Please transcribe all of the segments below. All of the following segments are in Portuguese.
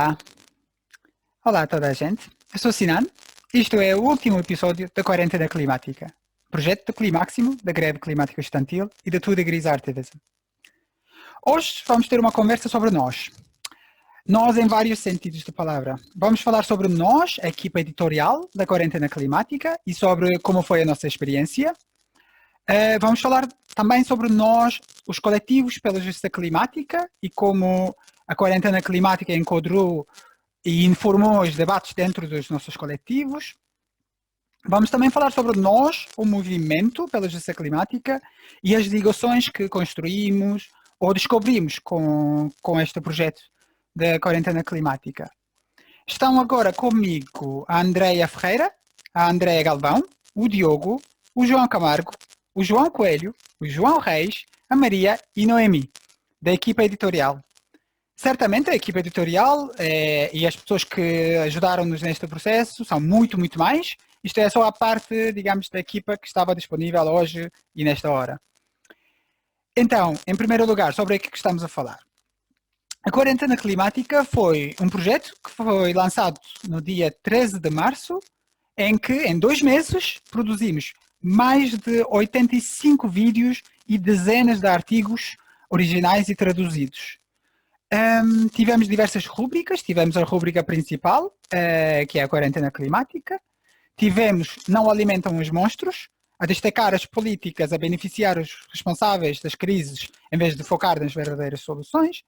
Olá, olá a toda a gente. Eu sou Sinan. Isto é o último episódio da Quarentena Climática, projeto do Climáximo, da Greve Climática Estudantil e da Tuda Gris Artivism. Hoje vamos ter uma conversa sobre nós. Nós em vários sentidos da palavra. Vamos falar sobre nós, a equipa editorial da Quarentena Climática, e sobre como foi a nossa experiência. Vamos falar também sobre nós, os coletivos pela justiça climática, e como a Quarentena Climática enquadrou e informou os debates dentro dos nossos coletivos. Vamos também falar sobre nós, o movimento pela justiça climática e as ligações que construímos ou descobrimos com este projeto da Quarentena Climática. Estão agora comigo a Andreia Ferreira, a Andreia Galvão, o Diogo, o João Camargo, o João Coelho, o João Reis, a Maria e Noemi, da equipa editorial. Certamente a equipa editorial e as pessoas que ajudaram-nos neste processo são muito, muito mais. Isto é só a parte, digamos, da equipa que estava disponível hoje e nesta hora. Então, em primeiro lugar, sobre o que estamos a falar. A Quarentena Climática foi um projeto que foi lançado no dia 13 de março, em que, em 2 meses, produzimos mais de 85 vídeos e dezenas de artigos originais e traduzidos. Tivemos diversas rúbricas, tivemos a rúbrica principal, que é a Quarentena Climática, tivemos Não Alimentam os Monstros, a destacar as políticas a beneficiar os responsáveis das crises em vez de focar nas verdadeiras soluções,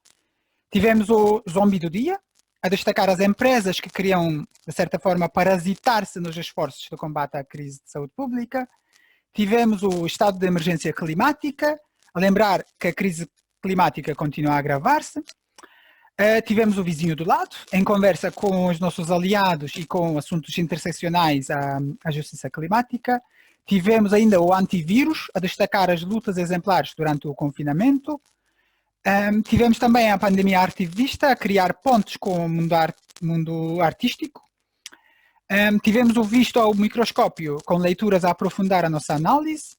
tivemos o Zombi do Dia, a destacar as empresas que queriam, de certa forma, parasitar-se nos esforços de combate à crise de saúde pública, tivemos o Estado de Emergência Climática, a lembrar que a crise climática continua a agravar-se. Tivemos o Vizinho do Lado, em conversa com os nossos aliados e com assuntos interseccionais à justiça climática. Tivemos ainda o Antivírus, a destacar as lutas exemplares durante o confinamento. Tivemos também a Pandemia Artivista, a criar pontes com o mundo artístico. Tivemos o Visto ao Microscópio, com leituras a aprofundar a nossa análise.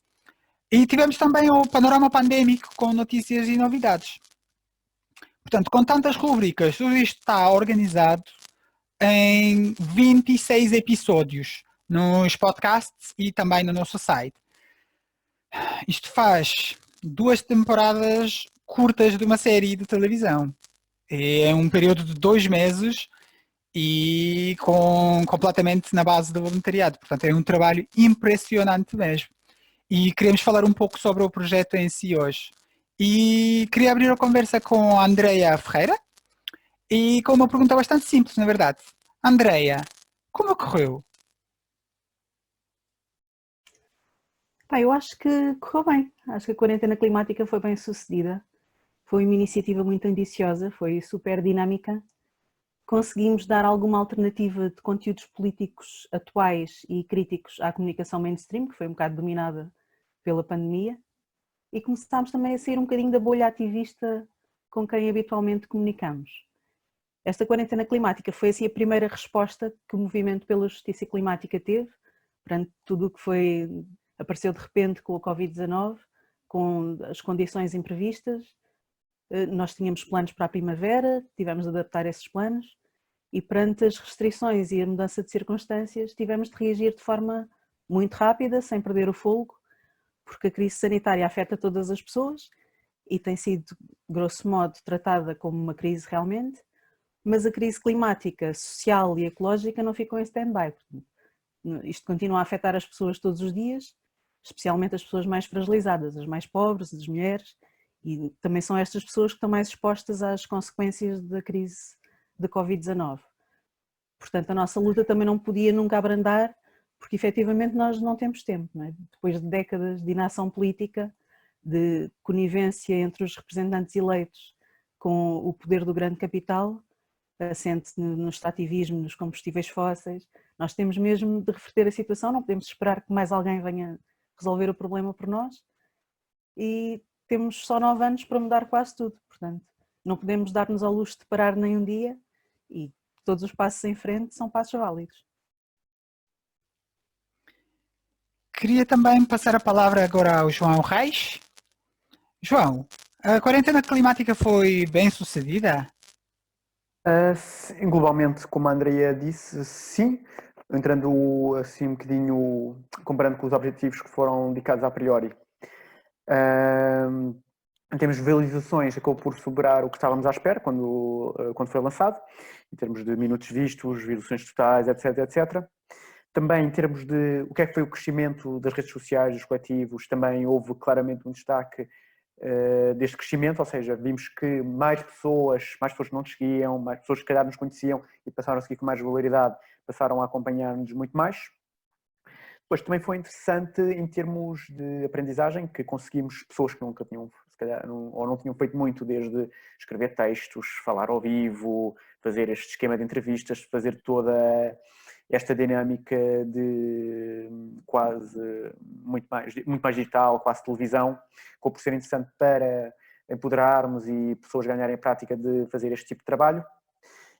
E tivemos também o Panorama Pandémico, com notícias e novidades. Portanto, com tantas rubricas, tudo isto está organizado em 26 episódios nos podcasts e também no nosso site. Isto faz 2 temporadas curtas de uma série de televisão. É um período de 2 meses e completamente na base do voluntariado. Portanto, é um trabalho impressionante mesmo. E queremos falar um pouco sobre o projeto em si hoje. E queria abrir a conversa com a Andreia Ferreira e com uma pergunta bastante simples, na verdade. Andreia, como ocorreu? Eu acho que correu bem. Acho que a Quarentena Climática foi bem sucedida. Foi uma iniciativa muito ambiciosa, foi super dinâmica. Conseguimos dar alguma alternativa de conteúdos políticos atuais e críticos à comunicação mainstream, que foi um bocado dominada pela pandemia. E começámos também a sair um bocadinho da bolha ativista com quem habitualmente comunicamos. Esta Quarentena Climática foi assim a primeira resposta que o movimento pela justiça climática teve perante tudo o que apareceu de repente com a Covid-19, com as condições imprevistas. Nós tínhamos planos para a primavera, tivemos de adaptar esses planos e perante as restrições e a mudança de circunstâncias tivemos de reagir de forma muito rápida, sem perder o fôlego, porque a crise sanitária afeta todas as pessoas e tem sido, grosso modo, tratada como uma crise realmente, mas a crise climática, social e ecológica não ficou em stand-by. Isto continua a afetar as pessoas todos os dias, especialmente as pessoas mais fragilizadas, as mais pobres, as mulheres, e também são estas pessoas que estão mais expostas às consequências da crise da Covid-19. Portanto, a nossa luta também não podia nunca abrandar, porque efetivamente nós não temos tempo, não é? Depois de décadas de inação política, de conivência entre os representantes eleitos com o poder do grande capital, assente no extrativismo, nos combustíveis fósseis, nós temos mesmo de reverter a situação, não podemos esperar que mais alguém venha resolver o problema por nós e temos só 9 anos para mudar quase tudo, portanto não podemos dar-nos ao luxo de parar nem um dia e todos os passos em frente são passos válidos. Queria também passar a palavra agora ao João Reis. João, a Quarentena Climática foi bem sucedida? Globalmente, como a Andrea disse, sim, entrando assim um bocadinho, comparando com os objetivos que foram dedicados a priori. Em termos de visualizações, acabou por superar o que estávamos à espera quando foi lançado, em termos de minutos vistos, visualizações totais, etc, etc. Também em termos de o que é que foi o crescimento das redes sociais, dos coletivos, também houve claramente um destaque deste crescimento, ou seja, vimos que mais pessoas que não nos seguiam, mais pessoas que se calhar nos conheciam e passaram a seguir com mais regularidade, passaram a acompanhar-nos muito mais. Depois também foi interessante em termos de aprendizagem, que conseguimos pessoas que nunca tinham, se calhar, ou não tinham feito muito, desde escrever textos, falar ao vivo, fazer este esquema de entrevistas, fazer toda esta dinâmica de quase muito mais digital, quase televisão, como por ser interessante para empoderarmos e pessoas ganharem a prática de fazer este tipo de trabalho.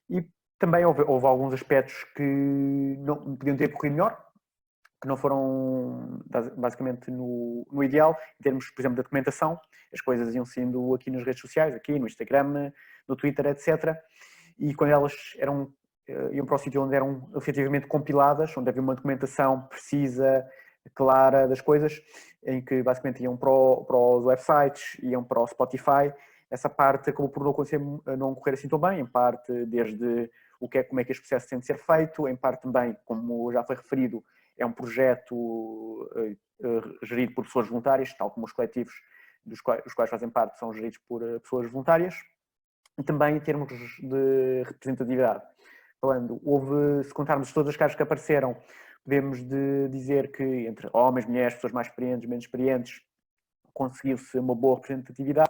E também houve alguns aspectos que não podiam ter corrido melhor, que não foram basicamente no ideal, em termos, por exemplo, da documentação. As coisas iam sendo aqui nas redes sociais, aqui no Instagram, no Twitter, etc. E quando elas iam para o sítio onde eram efetivamente compiladas, onde havia uma documentação precisa, clara das coisas, em que basicamente iam para os websites, iam para o Spotify, essa parte acabou por não correr assim tão bem, em parte desde como é que este processo tem de ser feito, em parte também, como já foi referido, é um projeto gerido por pessoas voluntárias, tal como os coletivos os quais fazem parte são geridos por pessoas voluntárias. E também em termos de representatividade. Se contarmos todas as caras que apareceram, podemos dizer que entre homens, mulheres, pessoas mais experientes, menos experientes, conseguiu-se uma boa representatividade.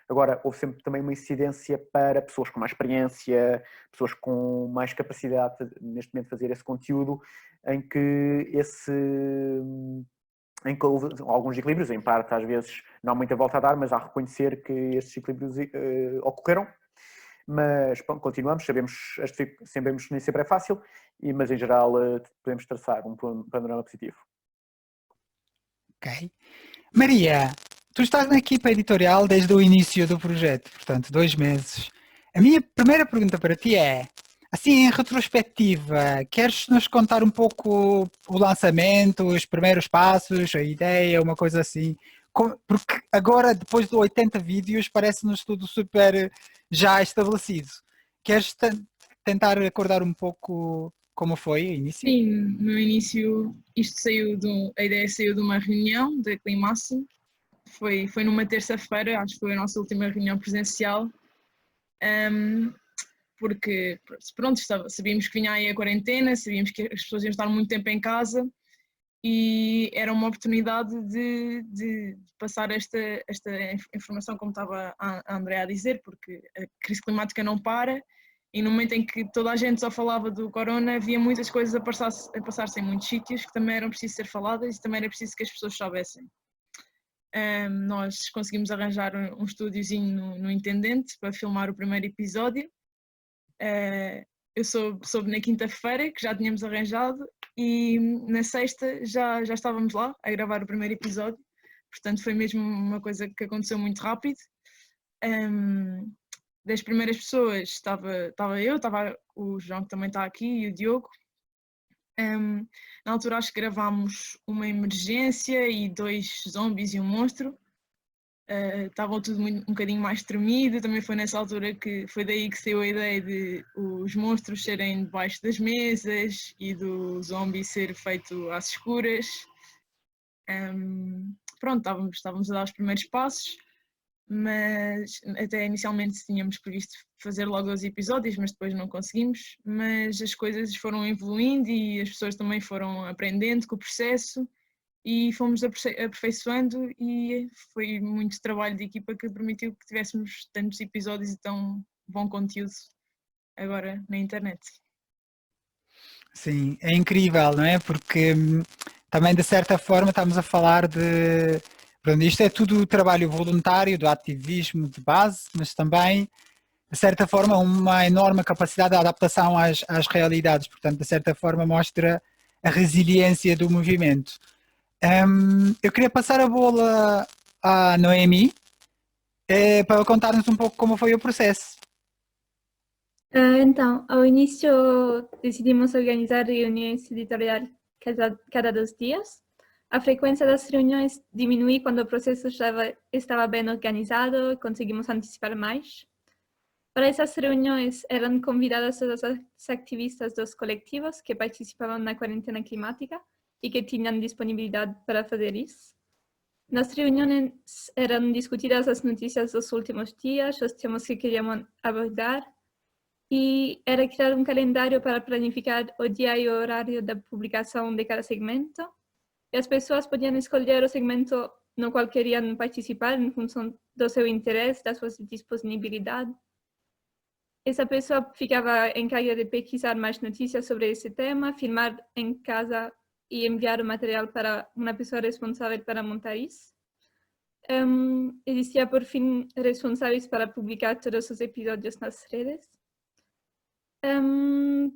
Agora, houve sempre também uma incidência para pessoas com mais experiência, pessoas com mais capacidade, neste momento, de fazer esse conteúdo, em que houve alguns equilíbrios, em parte, às vezes, não há muita volta a dar, mas há a reconhecer que estes equilíbrios ocorreram. Mas pronto, continuamos, sabemos que nem sempre é fácil, mas em geral podemos traçar um panorama positivo. Ok. Maria, tu estás na equipa editorial desde o início do projeto, portanto, 2 meses. A minha primeira pergunta para ti é, assim, em retrospectiva, queres nos contar um pouco o lançamento, os primeiros passos, a ideia, uma coisa assim? Porque agora, depois de 80 vídeos, parece-nos tudo super já estabelecido. Queres tentar acordar um pouco como foi o início? Sim, no início a ideia saiu de uma reunião da Climaço, foi numa terça-feira, acho que foi a nossa última reunião presencial, porque pronto, sabíamos que vinha aí a quarentena, sabíamos que as pessoas iam estar muito tempo em casa e era uma oportunidade de passar esta informação, como estava a Andrea a dizer, porque a crise climática não para e no momento em que toda a gente só falava do corona, havia muitas coisas a passar-se em muitos sítios que também eram preciso ser faladas e também era preciso que as pessoas soubessem. Nós conseguimos arranjar um estúdiozinho no Intendente para filmar o primeiro episódio. Eu soube na quinta-feira que já tínhamos arranjado e na sexta já estávamos lá a gravar o primeiro episódio, portanto foi mesmo uma coisa que aconteceu muito rápido. Das primeiras pessoas estava o João, que também está aqui, e o Diogo. Na altura acho que gravámos uma emergência e 2 zombies e um monstro. Estavam tudo um bocadinho mais tremido, também foi nessa altura que foi daí que saiu a ideia de os monstros serem debaixo das mesas e do zombie ser feito às escuras. Pronto, estávamos a dar os primeiros passos, mas até inicialmente tínhamos previsto fazer logo 2 episódios, mas depois não conseguimos, mas as coisas foram evoluindo e as pessoas também foram aprendendo com o processo e fomos aperfeiçoando e foi muito trabalho de equipa que permitiu que tivéssemos tantos episódios e tão bom conteúdo agora na internet. Sim, é incrível, não é? Porque também de certa forma estamos a falar de. Pronto, isto é tudo trabalho voluntário, do ativismo de base, mas também, de certa forma, uma enorme capacidade de adaptação às realidades. Portanto, de certa forma, mostra a resiliência do movimento. Eu queria passar a bola à Noemi para contar-nos um pouco como foi o processo. Então, ao início decidimos organizar reuniões editoriais cada 2 dias. A frequência das reuniões diminuiu quando o processo já estava bem organizado e conseguimos antecipar mais. Para essas reuniões eram convidadas todas as ativistas dos coletivos que participavam na quarentena climática e que tinham disponibilidade para fazer isso. Nas reuniões eram discutidas as notícias dos últimos dias, os temas que queríamos abordar, e era criar um calendário para planificar o dia e o horário da publicação de cada segmento. E as pessoas podiam escolher o segmento no qual queriam participar em função do seu interesse, da sua disponibilidade. Essa pessoa ficava encarregada de pesquisar mais notícias sobre esse tema, filmar em casa e enviar o material para uma pessoa responsável para montar isso. Existia, por fim, responsáveis para publicar todos os episódios nas redes.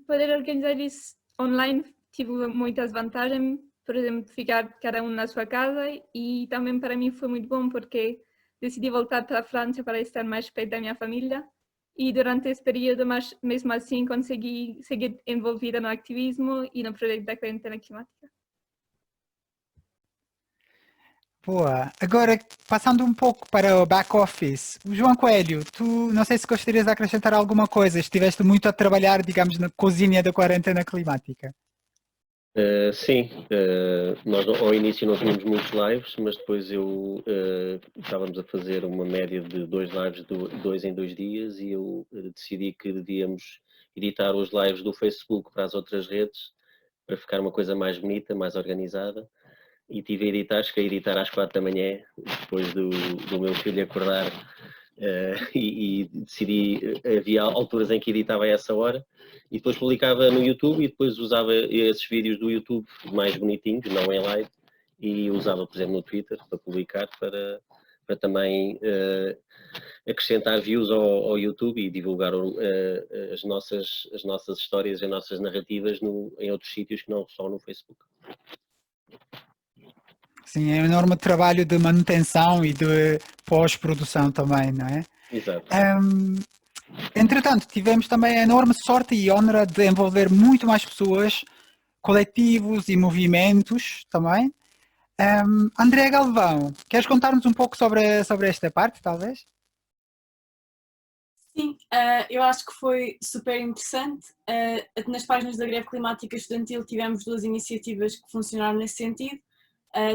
Poder organizar isso online tive muitas vantagens, por exemplo, ficar cada um na sua casa, e também para mim foi muito bom porque decidi voltar para a França para estar mais perto da minha família, e durante esse período, mas mesmo assim, consegui seguir envolvida no ativismo e no projeto da quarentena climática. Boa. Agora, passando um pouco para o back-office. O João Coelho, tu não sei se gostarias de acrescentar alguma coisa. Estiveste muito a trabalhar, digamos, na cozinha da quarentena climática. Sim, nós ao início não tínhamos muitos lives, mas depois estávamos a fazer uma média de 2 lives, 2 em 2 dias, e eu decidi que devíamos editar os lives do Facebook para as outras redes, para ficar uma coisa mais bonita, mais organizada. E tive a editar, cheguei a editar às 4 da manhã, depois do meu filho acordar, e decidi, havia alturas em que editava a essa hora, e depois publicava no YouTube, e depois usava esses vídeos do YouTube mais bonitinhos, não em live, e usava, por exemplo, no Twitter para publicar, para também acrescentar views ao YouTube e divulgar as nossas histórias e as nossas narrativas em outros sítios que não só no Facebook. Sim, é um enorme trabalho de manutenção e de pós-produção também, não é? Exato. Entretanto, tivemos também a enorme sorte e honra de envolver muito mais pessoas, coletivos e movimentos também. André Galvão, queres contar-nos um pouco sobre esta parte, talvez? Sim, eu acho que foi super interessante. Nas páginas da Greve Climática Estudantil tivemos 2 iniciativas que funcionaram nesse sentido.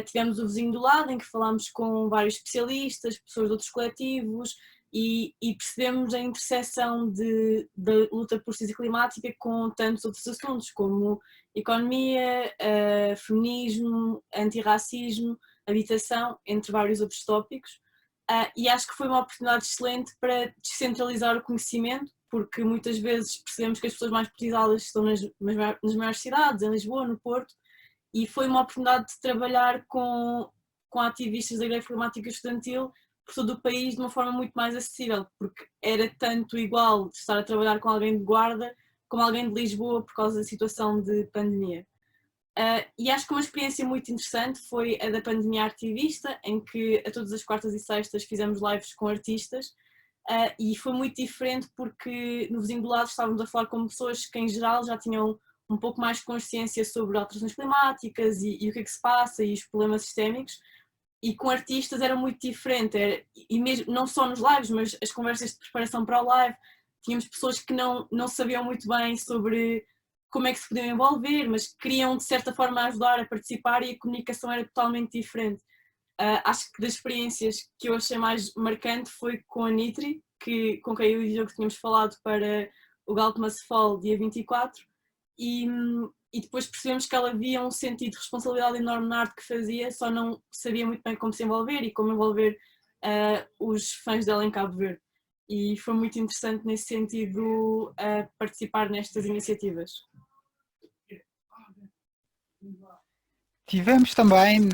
Tivemos o Vizinho do Lado, em que falámos com vários especialistas, pessoas de outros coletivos, e percebemos a interseção da luta por justiça climática com tantos outros assuntos, como economia, feminismo, antirracismo, habitação, entre vários outros tópicos. E acho que foi uma oportunidade excelente para descentralizar o conhecimento, porque muitas vezes percebemos que as pessoas mais precisadas estão nas maiores cidades, em Lisboa, no Porto, e foi uma oportunidade de trabalhar com ativistas da Greve Climática Estudantil por todo o país de uma forma muito mais acessível, porque era tanto igual de estar a trabalhar com alguém de Guarda como alguém de Lisboa por causa da situação de pandemia. E acho que uma experiência muito interessante foi a da Pandemia Artivista, em que a todas as quartas e sextas fizemos lives com artistas, e foi muito diferente porque no Vizinho do Lado estávamos a falar com pessoas que em geral já tinham um pouco mais de consciência sobre alterações climáticas e o que é que se passa e os problemas sistémicos, e com artistas era muito diferente, e mesmo, não só nos lives, mas as conversas de preparação para o live, tínhamos pessoas que não sabiam muito bem sobre como é que se podiam envolver, mas queriam de certa forma ajudar a participar, e a comunicação era totalmente diferente. Acho que das experiências que eu achei mais marcante foi com a Nitri, com quem eu e o Diogo tínhamos falado para o Galp Fall dia 24, e depois percebemos que ela havia um sentido de responsabilidade enorme na arte que fazia, só não sabia muito bem como se envolver e como envolver os fãs dela em Cabo Verde. E foi muito interessante nesse sentido participar nestas iniciativas. Tivemos também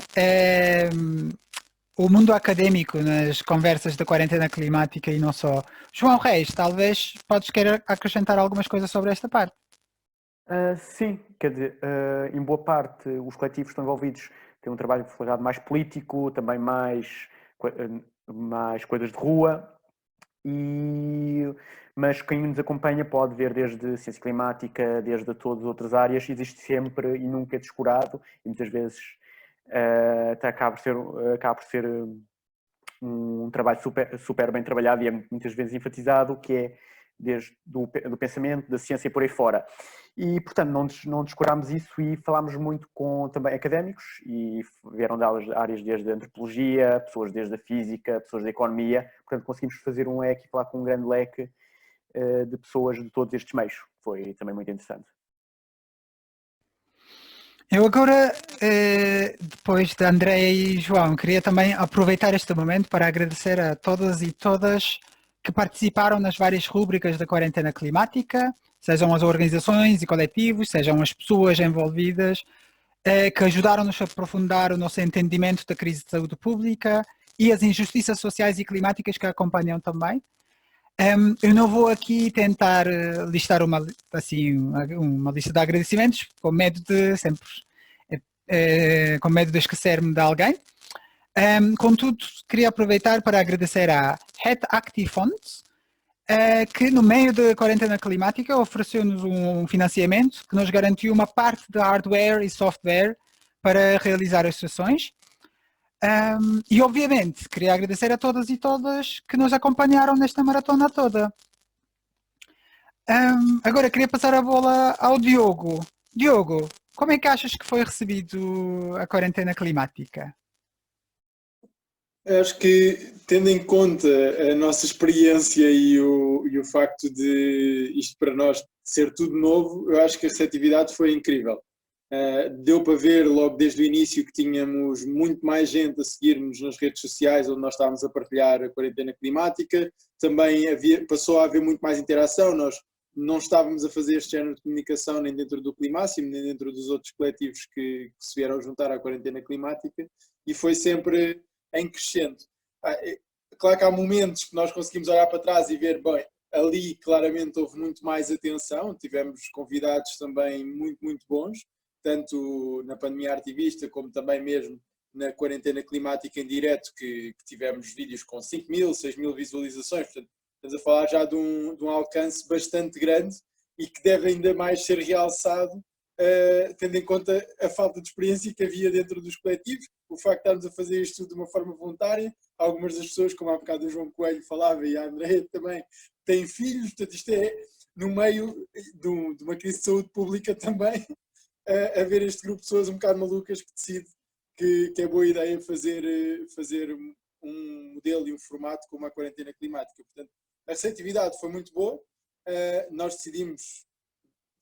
o mundo académico nas conversas da quarentena climática e não só. João Reis, talvez podes querer acrescentar algumas coisas sobre esta parte. Sim, quer dizer, em boa parte os coletivos que estão envolvidos têm um trabalho mais político, também mais coisas de rua, Mas quem nos acompanha pode ver desde ciência climática, desde todas as outras áreas, existe sempre e nunca é descurado, e muitas vezes até acaba por ser um trabalho super bem trabalhado e é muitas vezes enfatizado, que é desde do pensamento, da ciência por aí fora. E, portanto, não descurámos isso e falámos muito com também académicos e vieram de áreas desde a antropologia, pessoas desde a física, pessoas da economia. Portanto, conseguimos fazer um leque e falar com um grande leque de pessoas de todos estes meios. Foi também muito interessante. Eu agora, depois de André e João, queria também aproveitar este momento para agradecer a todas e todas que participaram nas várias rúbricas da quarentena climática, sejam as organizações e coletivos, sejam as pessoas envolvidas, que ajudaram-nos a aprofundar o nosso entendimento da crise de saúde pública e as injustiças sociais e climáticas que a acompanham também. Eu não vou aqui tentar listar uma lista de agradecimentos, com medo de esquecer-me de alguém. Contudo, queria aproveitar para agradecer à Het Active Fund, que no meio da quarentena climática ofereceu-nos um financiamento que nos garantiu uma parte de hardware e software para realizar as sessões. E obviamente queria agradecer a todas e todas que nos acompanharam nesta maratona toda. Agora queria passar a bola ao Diogo. Diogo, como é que achas que foi recebido a quarentena climática? Acho que, tendo em conta a nossa experiência e o facto de isto para nós ser tudo novo, eu acho que a receptividade foi incrível. Deu para ver logo desde o início que tínhamos muito mais gente a seguir-nos nas redes sociais onde nós estávamos a partilhar a quarentena climática. Também passou a haver muito mais interação. Nós não estávamos a fazer este género de comunicação nem dentro do Climáximo, nem dentro dos outros coletivos que se vieram juntar à quarentena climática, e foi sempre em crescendo. Claro que há momentos que nós conseguimos olhar para trás e ver, bem, ali claramente houve muito mais atenção, tivemos convidados também muito, muito bons, tanto na pandemia artivista como também mesmo na quarentena climática em direto, que tivemos vídeos com 5.000, 6.000 visualizações, portanto estamos a falar já de um alcance bastante grande e que deve ainda mais ser realçado, tendo em conta a falta de experiência que havia dentro dos coletivos, o facto de estarmos a fazer isto de uma forma voluntária. Algumas das pessoas, como há bocado o João Coelho falava e a Andréia também, têm filhos, portanto isto é no meio de uma crise de saúde pública também, a ver este grupo de pessoas um bocado malucas que decide que é boa ideia fazer um modelo e um formato como a quarentena climática. Portanto, a receptividade foi muito boa, nós decidimos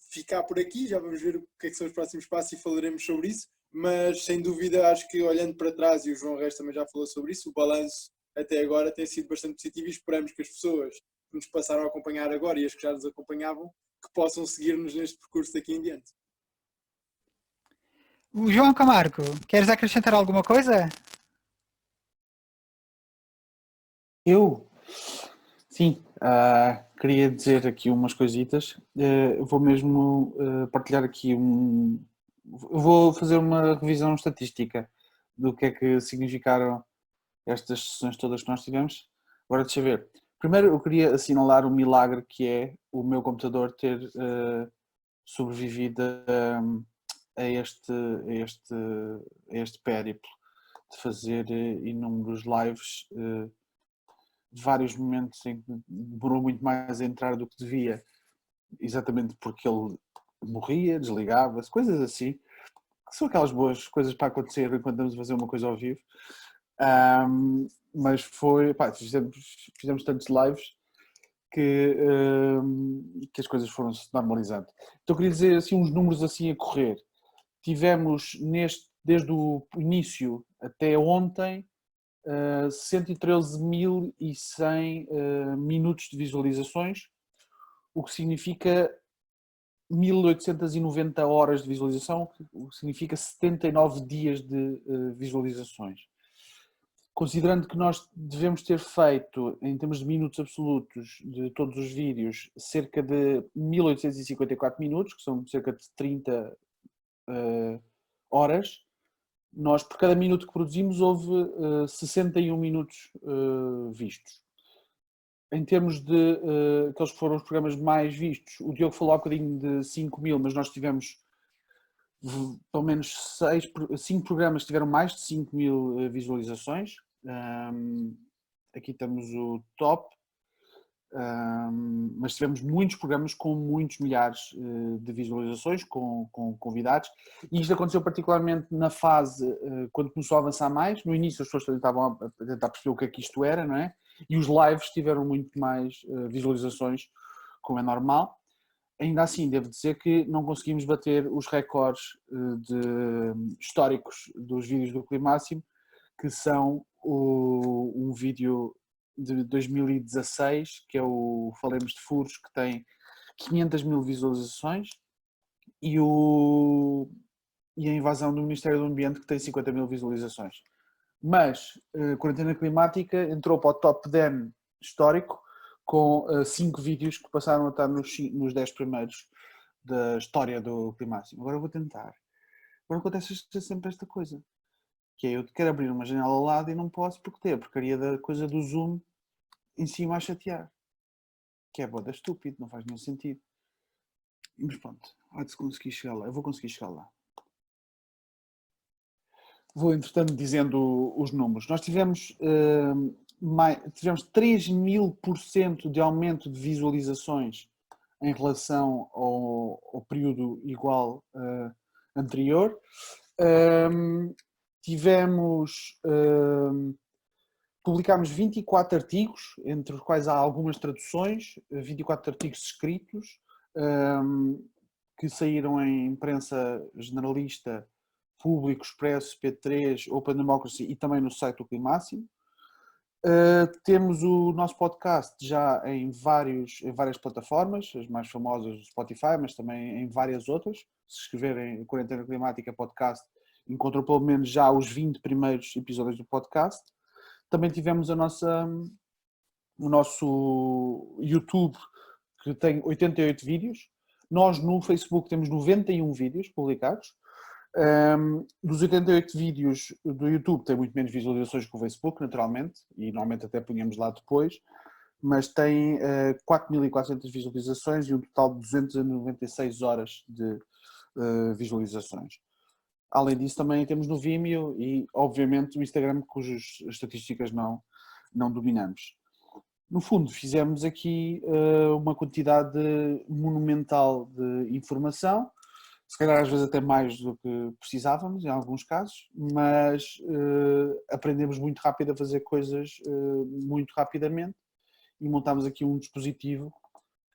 ficar por aqui, já vamos ver o que é que são os próximos passos e falaremos sobre isso, mas sem dúvida acho que olhando para trás, e o João Reis também já falou sobre isso, o balanço até agora tem sido bastante positivo e esperamos que as pessoas que nos passaram a acompanhar agora e as que já nos acompanhavam, que possam seguir-nos neste percurso daqui em diante. O João Camargo, queres acrescentar alguma coisa? Eu? Sim, queria dizer aqui umas coisitas. Vou mesmo partilhar aqui vou fazer uma revisão estatística do que é que significaram estas sessões todas que nós tivemos. Agora deixa eu ver. Primeiro eu queria assinalar o milagre que é o meu computador ter sobrevivido a este périplo de fazer inúmeros lives, vários momentos em que demorou muito mais a entrar do que devia, exatamente porque ele morria, desligava-se, coisas assim, que são aquelas boas coisas para acontecer enquanto estamos a fazer uma coisa ao vivo. Mas foi, fizemos tantos lives que as coisas foram-se normalizando. Então eu queria dizer assim, uns números assim a correr. Tivemos desde o início até ontem 113.100 minutos de visualizações, o que significa 1.890 horas de visualização, o que significa 79 dias de visualizações. Considerando que nós devemos ter feito, em termos de minutos absolutos de todos os vídeos, cerca de 1.854 minutos, que são cerca de 30 horas, nós por cada minuto que produzimos houve 61 minutos vistos. em termos de aqueles que foram os programas mais vistos, o Diogo falou há bocadinho de 5.000, mas nós tivemos pelo menos 5 programas que tiveram mais de 5.000 visualizações. Aqui temos o top, mas tivemos muitos programas com muitos milhares de visualizações, com convidados, e isto aconteceu particularmente na fase quando começou a avançar mais. No início as pessoas estavam a tentar perceber o que é que isto era, não é? E os lives tiveram muito mais visualizações, como é normal. Ainda assim, devo dizer que não conseguimos bater os recordes históricos dos vídeos do Climáximo, que são um vídeo de 2016, que é o Falemos de Furos, que tem 500.000 visualizações, e a invasão do Ministério do Ambiente, que tem 50.000 visualizações. Mas a Quarentena Climática entrou para o top 10 histórico, com 5 vídeos que passaram a estar nos 10 primeiros da história do Climáximo. Agora eu vou tentar. Agora acontece sempre esta coisa, que é eu quero abrir uma janela ao lado e não posso porque tem a porcaria da coisa do zoom em cima a chatear. Que é boda estúpido, não faz nenhum sentido. Mas pronto, há de se conseguir chegar lá. Eu vou conseguir chegar lá. Vou, entretanto, dizendo os números. Nós tivemos 3.000% de aumento de visualizações em relação ao período igual anterior. Publicámos 24 artigos, entre os quais há algumas traduções, 24 artigos escritos, que saíram em imprensa generalista, Público, Expresso, P3, Open Democracy e também no site do Climáximo. Temos o nosso podcast já em várias plataformas, as mais famosas do Spotify, mas também em várias outras. Se escreverem Quarentena Climática Podcast, encontram pelo menos já os 20 primeiros episódios do podcast. Também tivemos o nosso YouTube, que tem 88 vídeos. Nós no Facebook temos 91 vídeos publicados. Dos 88 vídeos do YouTube tem muito menos visualizações que o Facebook, naturalmente, e normalmente até punhamos lá depois, mas tem 4.400 visualizações e um total de 296 horas de visualizações. Além disso, também temos no Vimeo e, obviamente, o Instagram, cujas estatísticas não dominamos. No fundo, fizemos aqui uma quantidade monumental de informação, se calhar às vezes até mais do que precisávamos, em alguns casos, mas aprendemos muito rápido a fazer coisas muito rapidamente e montámos aqui um dispositivo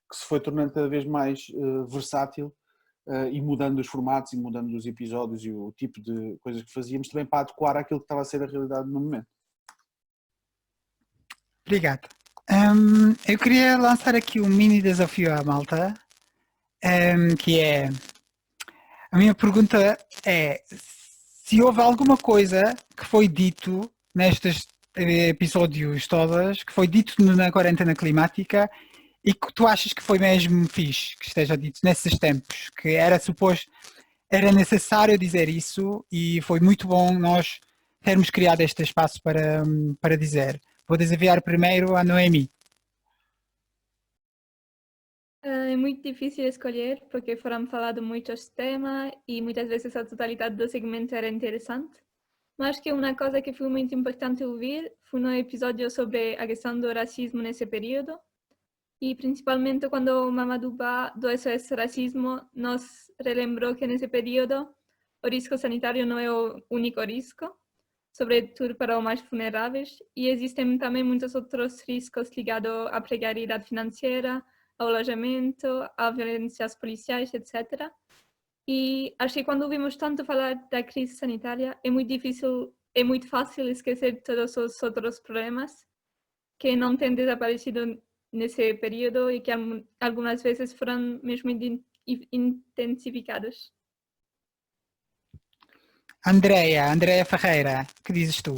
que se foi tornando cada vez mais versátil e mudando os formatos e mudando os episódios e o tipo de coisas que fazíamos também para adequar àquilo que estava a ser a realidade no momento. Obrigado. Eu queria lançar aqui um mini desafio à malta, que é... A minha pergunta é se houve alguma coisa que foi dito nestes episódios todos, que foi dito na Quarentena Climática e que tu achas que foi mesmo fixe que esteja dito nesses tempos, que era necessário dizer isso e foi muito bom nós termos criado este espaço para dizer. Vou desafiar primeiro a Noemi. É muito difícil escolher porque foram falados muitos temas e muitas vezes a totalidade do segmento era interessante. Mas acho que uma coisa que foi muito importante ouvir foi no episódio sobre a questão do racismo nesse período e principalmente quando Mamadou Ba do SOS Racismo nos relembrou que nesse período o risco sanitário não é o único risco, sobretudo para os mais vulneráveis, e existem também muitos outros riscos ligados à precariedade financeira, ao alojamento, a violências policiais, etc. E acho que quando ouvimos tanto falar da crise sanitária, é muito fácil esquecer todos os outros problemas que não têm desaparecido nesse período e que algumas vezes foram mesmo intensificados. Andreia Ferreira, que dizes tu?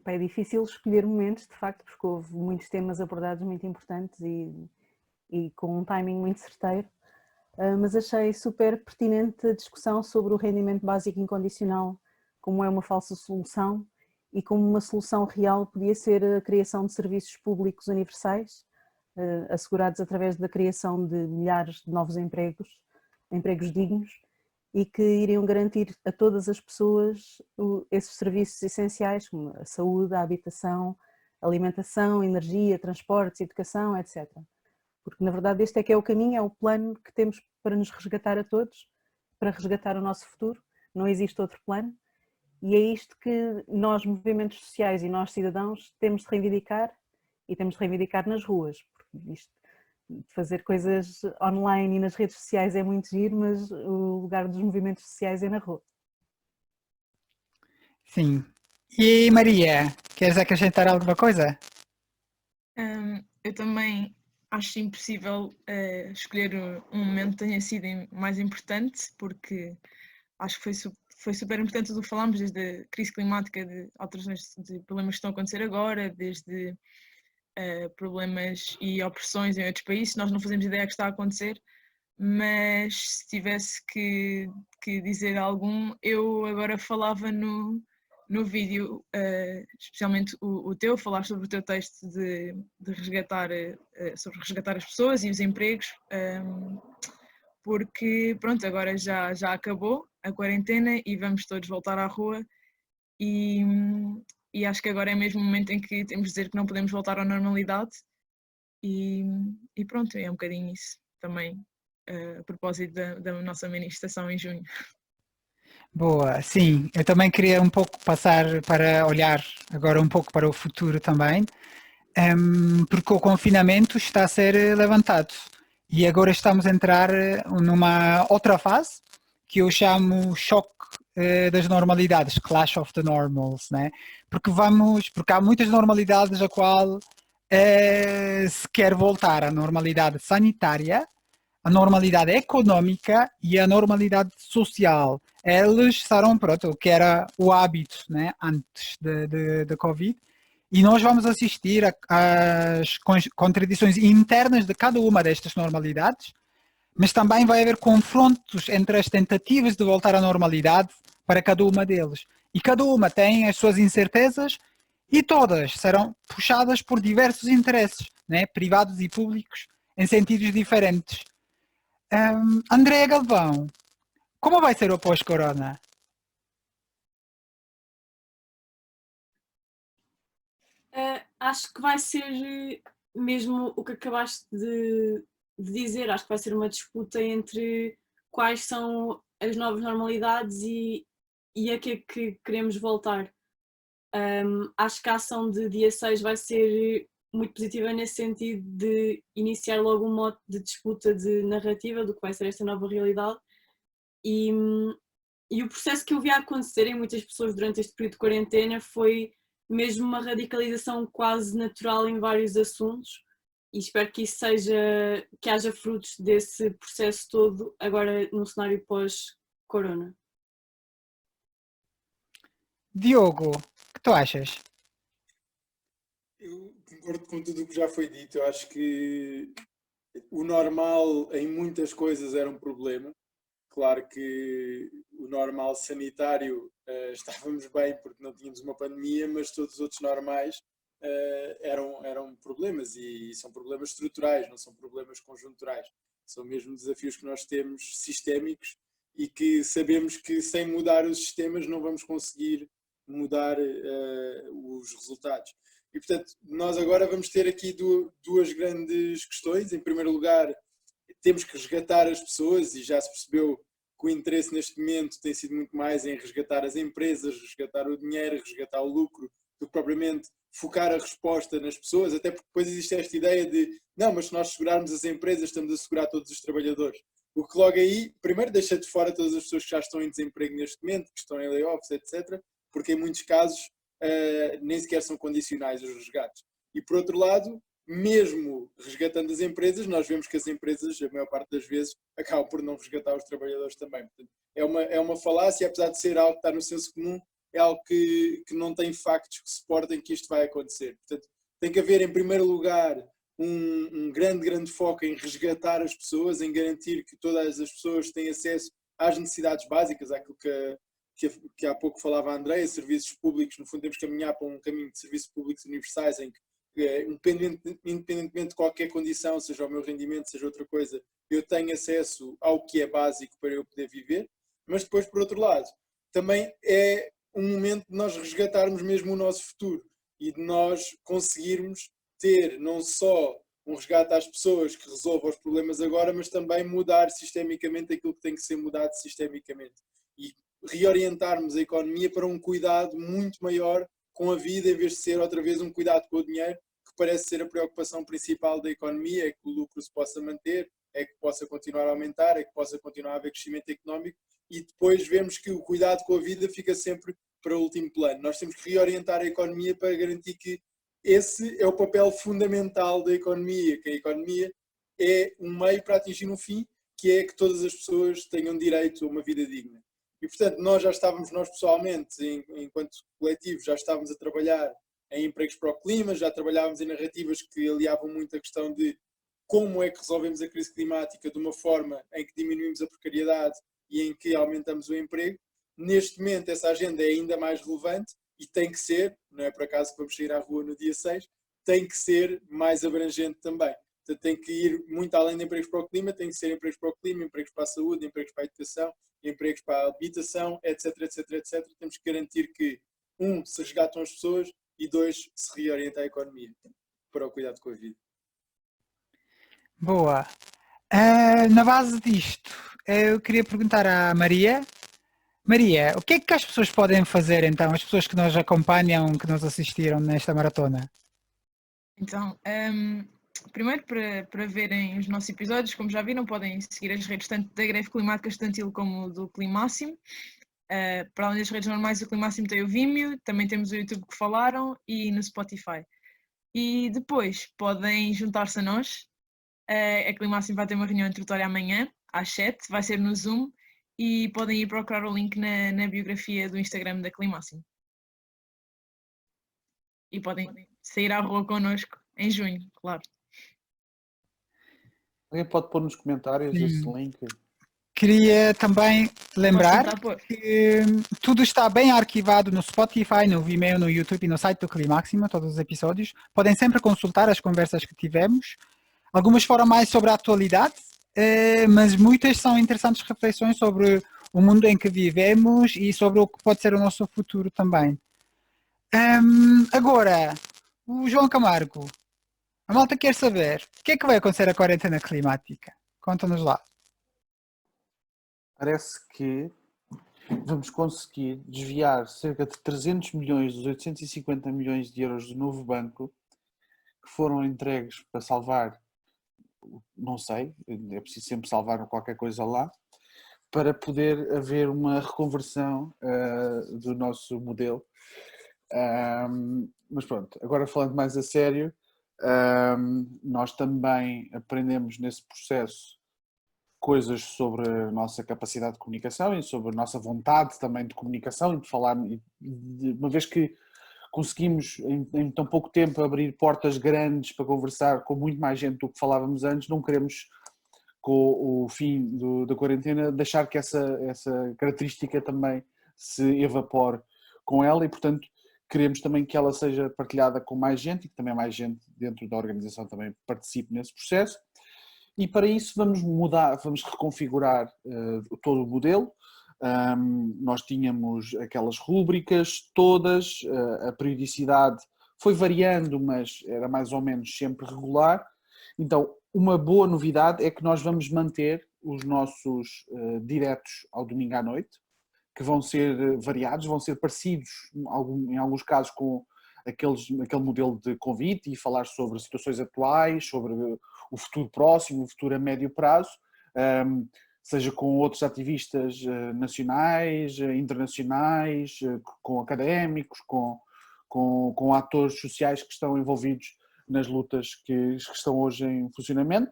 É difícil escolher momentos, de facto, porque houve muitos temas abordados muito importantes e com um timing muito certeiro, mas achei super pertinente a discussão sobre o rendimento básico incondicional, como é uma falsa solução e como uma solução real podia ser a criação de serviços públicos universais, assegurados através da criação de milhares de novos empregos dignos, e que iriam garantir a todas as pessoas esses serviços essenciais, como a saúde, a habitação, alimentação, energia, transportes, educação, etc. Porque na verdade este é que é o caminho, é o plano que temos para nos resgatar a todos, para resgatar o nosso futuro, não existe outro plano, e é isto que nós, movimentos sociais e nós, cidadãos, temos de reivindicar, e temos de reivindicar nas ruas, porque isto, fazer coisas online e nas redes sociais é muito giro, mas o lugar dos movimentos sociais é na rua. Sim. E Maria, queres acrescentar alguma coisa? Eu também acho impossível escolher um momento que tenha sido mais importante, porque acho que foi super importante tudo o que falámos, desde a crise climática, de alterações de problemas que estão a acontecer agora, desde problemas e opressões em outros países. Nós não fazemos ideia do que está a acontecer, mas se tivesse que dizer algum, eu agora falava no vídeo, especialmente o teu, falaste sobre o teu texto de resgatar, sobre resgatar as pessoas e os empregos, porque pronto, agora já acabou a quarentena e vamos todos voltar à rua e acho que agora é mesmo o momento em que temos de dizer que não podemos voltar à normalidade e pronto, é um bocadinho isso também, a propósito da nossa manifestação em junho. Boa, sim, eu também queria um pouco passar para olhar agora um pouco para o futuro também, porque o confinamento está a ser levantado e agora estamos a entrar numa outra fase que eu chamo choque das normalidades, clash of the normals, né? Porque há muitas normalidades a qual se quer voltar à normalidade sanitária, a normalidade económica e a normalidade social. Eles serão, pronto, o que era o hábito, né, antes da Covid, e nós vamos assistir às contradições internas de cada uma destas normalidades, mas também vai haver confrontos entre as tentativas de voltar à normalidade para cada uma deles. E cada uma tem as suas incertezas e todas serão puxadas por diversos interesses, né, privados e públicos, em sentidos diferentes. Andréa Galvão, como vai ser o pós-corona? Acho que vai ser mesmo o que acabaste de dizer. Acho que vai ser uma disputa entre quais são as novas normalidades e a que é que queremos voltar. Acho que a ação de dia 6 vai ser muito positiva nesse sentido de iniciar logo um modo de disputa de narrativa do que vai ser esta nova realidade e o processo que eu vi acontecer em muitas pessoas durante este período de quarentena foi mesmo uma radicalização quase natural em vários assuntos e espero que isso que haja frutos desse processo todo agora no cenário pós-corona. Diogo, o que tu achas? Eu concordo com tudo o que já foi dito. Eu acho que o normal em muitas coisas era um problema. Claro que o normal sanitário estávamos bem porque não tínhamos uma pandemia, mas todos os outros normais eram problemas e são problemas estruturais, não são problemas conjunturais. São mesmo desafios que nós temos sistémicos e que sabemos que sem mudar os sistemas não vamos conseguir mudar os resultados. E portanto, nós agora vamos ter aqui duas grandes questões. Em primeiro lugar, temos que resgatar as pessoas e já se percebeu que o interesse neste momento tem sido muito mais em resgatar as empresas, resgatar o dinheiro, resgatar o lucro, do que propriamente focar a resposta nas pessoas, até porque depois existe esta ideia de não, mas se nós segurarmos as empresas estamos a segurar todos os trabalhadores. O que logo aí, primeiro deixa de fora todas as pessoas que já estão em desemprego neste momento, que estão em layoffs, etc., porque em muitos casos nem sequer são condicionais os resgates. E por outro lado, mesmo resgatando as empresas, nós vemos que as empresas, a maior parte das vezes, acabam por não resgatar os trabalhadores também. Portanto, é uma falácia, apesar de ser algo que está no senso comum, é algo que não tem factos que suportem que isto vai acontecer. Portanto, tem que haver, em primeiro lugar, um grande foco em resgatar as pessoas, em garantir que todas as pessoas têm acesso às necessidades básicas, àquilo que que há pouco falava a Andreia, serviços públicos, no fundo temos que caminhar para um caminho de serviços públicos universais em que, independentemente de qualquer condição, seja o meu rendimento, seja outra coisa, eu tenho acesso ao que é básico para eu poder viver, mas depois, por outro lado, também é um momento de nós resgatarmos mesmo o nosso futuro e de nós conseguirmos ter não só um resgate às pessoas que resolvam os problemas agora, mas também mudar sistemicamente aquilo que tem que ser mudado sistemicamente e reorientarmos a economia para um cuidado muito maior com a vida, em vez de ser outra vez um cuidado com o dinheiro, que parece ser a preocupação principal da economia, é que o lucro se possa manter, é que possa continuar a aumentar, é que possa continuar a haver crescimento económico, e depois vemos que o cuidado com a vida fica sempre para o último plano. Nós temos que reorientar a economia para garantir que esse é o papel fundamental da economia, que a economia é um meio para atingir um fim, que é que todas as pessoas tenham direito a uma vida digna. E, portanto, nós pessoalmente, enquanto coletivo, já estávamos a trabalhar em empregos para o clima, já trabalhávamos em narrativas que aliavam muito a questão de como é que resolvemos a crise climática de uma forma em que diminuímos a precariedade e em que aumentamos o emprego. Neste momento, essa agenda é ainda mais relevante e tem que ser, não é por acaso que vamos sair à rua no dia 6, tem que ser mais abrangente também. Portanto, tem que ir muito além de empregos para o clima, tem que ser empregos para o clima, empregos para a saúde, empregos para a educação, empregos para a habitação, etc, etc, etc. Temos que garantir que, se resgatam as pessoas e 2, se reorienta a economia para o cuidado com a vida. Boa. Na base disto, eu queria perguntar à Maria. Maria, o que é que as pessoas podem fazer então, as pessoas que nos acompanham, que nos assistiram nesta maratona? Então, primeiro para verem os nossos episódios, como já viram, podem seguir as redes tanto da Greve Climática Estudantil como do Climáximo. Para além das redes normais, o Climáximo tem o Vimeo, também temos o YouTube que falaram e no Spotify. E depois podem juntar-se a nós. A Climáximo vai ter uma reunião introdutória amanhã, às 7, vai ser no Zoom, e podem ir procurar o link na biografia do Instagram da Climáximo. E podem sair à rua connosco em junho, claro. Alguém pode pôr nos comentários esse link? Queria também lembrar Posso tentar pôr? que tudo está bem arquivado no Spotify, no Vimeo, no YouTube e no site do Climáximo, todos os episódios. Podem sempre consultar as conversas que tivemos. Algumas foram mais sobre a atualidade, mas muitas são interessantes reflexões sobre o mundo em que vivemos e sobre o que pode ser o nosso futuro também. Agora, o João Camargo, a malta quer saber o que é que vai acontecer à quarentena climática? Conta-nos lá. Parece que vamos conseguir desviar cerca de 300 milhões dos 850 milhões de euros do novo banco que foram entregues para salvar, não sei, é preciso sempre salvar qualquer coisa lá, para poder haver uma reconversão do nosso modelo. Mas pronto, agora falando mais a sério, nós também aprendemos nesse processo coisas sobre a nossa capacidade de comunicação e sobre a nossa vontade também de comunicação e de falar, uma vez que conseguimos em tão pouco tempo abrir portas grandes para conversar com muito mais gente do que falávamos antes, não queremos, com o fim da quarentena, deixar que essa característica também se evapore com ela e, portanto, queremos também que ela seja partilhada com mais gente e que também mais gente dentro da organização também participe nesse processo. E para isso vamos mudar, vamos reconfigurar todo o modelo. Nós tínhamos aquelas rúbricas todas, a periodicidade foi variando, mas era mais ou menos sempre regular. Então, uma boa novidade é que nós vamos manter os nossos diretos ao domingo à noite, que vão ser variados, vão ser parecidos em alguns casos com aquele modelo de convite e falar sobre situações atuais, sobre o futuro próximo, o futuro a médio prazo, seja com outros ativistas nacionais, internacionais, com académicos, com atores sociais que estão envolvidos nas lutas que estão hoje em funcionamento,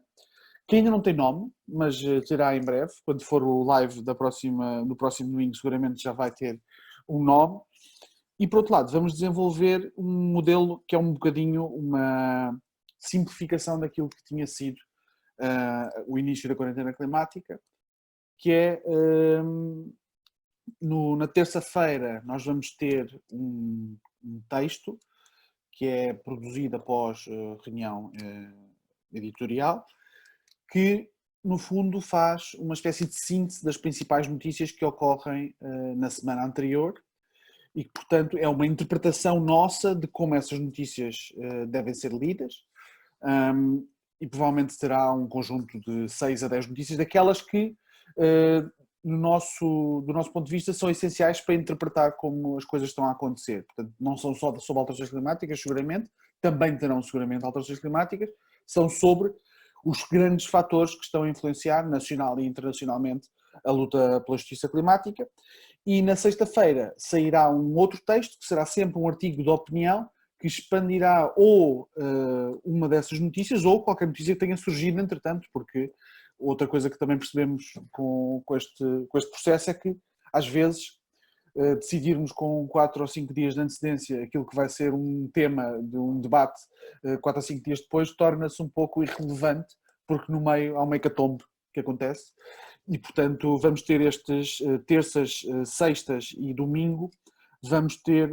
que ainda não tem nome, mas terá em breve, quando for o live no próximo domingo seguramente já vai ter um nome. E por outro lado, vamos desenvolver um modelo que é um bocadinho uma simplificação daquilo que tinha sido o início da quarentena climática, que é Na terça-feira nós vamos ter um texto que é produzido após reunião editorial, que no fundo faz uma espécie de síntese das principais notícias que ocorrem na semana anterior e que, portanto, é uma interpretação nossa de como essas notícias devem ser lidas. E provavelmente terá um conjunto de 6 a 10 notícias, daquelas que, do nosso ponto de vista, são essenciais para interpretar como as coisas estão a acontecer. Portanto, não são só sobre alterações climáticas, seguramente, também terão seguramente alterações climáticas, são sobre os grandes fatores que estão a influenciar, nacional e internacionalmente, a luta pela justiça climática. E na sexta-feira sairá um outro texto, que será sempre um artigo de opinião, que expandirá ou uma dessas notícias ou qualquer notícia que tenha surgido entretanto, porque outra coisa que também percebemos com este processo é que às vezes decidirmos com 4 ou 5 dias de antecedência aquilo que vai ser um tema de um debate 4 ou 5 dias depois torna-se um pouco irrelevante, porque no meio há uma hecatombe que acontece e portanto vamos ter estes terças, sextas e domingo, vamos ter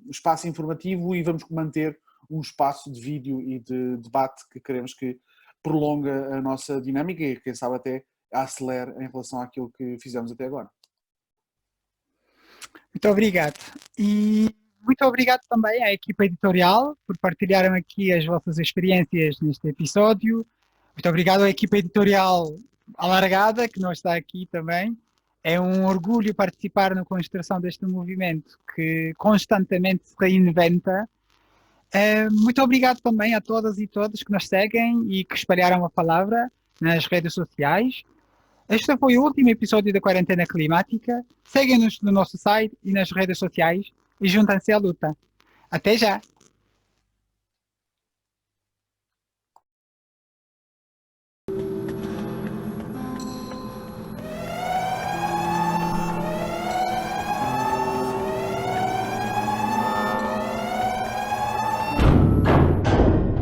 espaço informativo e vamos manter um espaço de vídeo e de debate que queremos que prolonga a nossa dinâmica e quem sabe até acelere em relação àquilo que fizemos até agora. Muito obrigado. E muito obrigado também à equipa editorial por partilharem aqui as vossas experiências neste episódio. Muito obrigado à equipa editorial alargada que não está aqui também. É um orgulho participar na construção deste movimento que constantemente se reinventa. Muito obrigado também a todas e todos que nos seguem e que espalharam a palavra nas redes sociais. Este foi o último episódio da Quarentena Climática. Seguem-nos no nosso site e nas redes sociais e juntem-se à luta. Até já!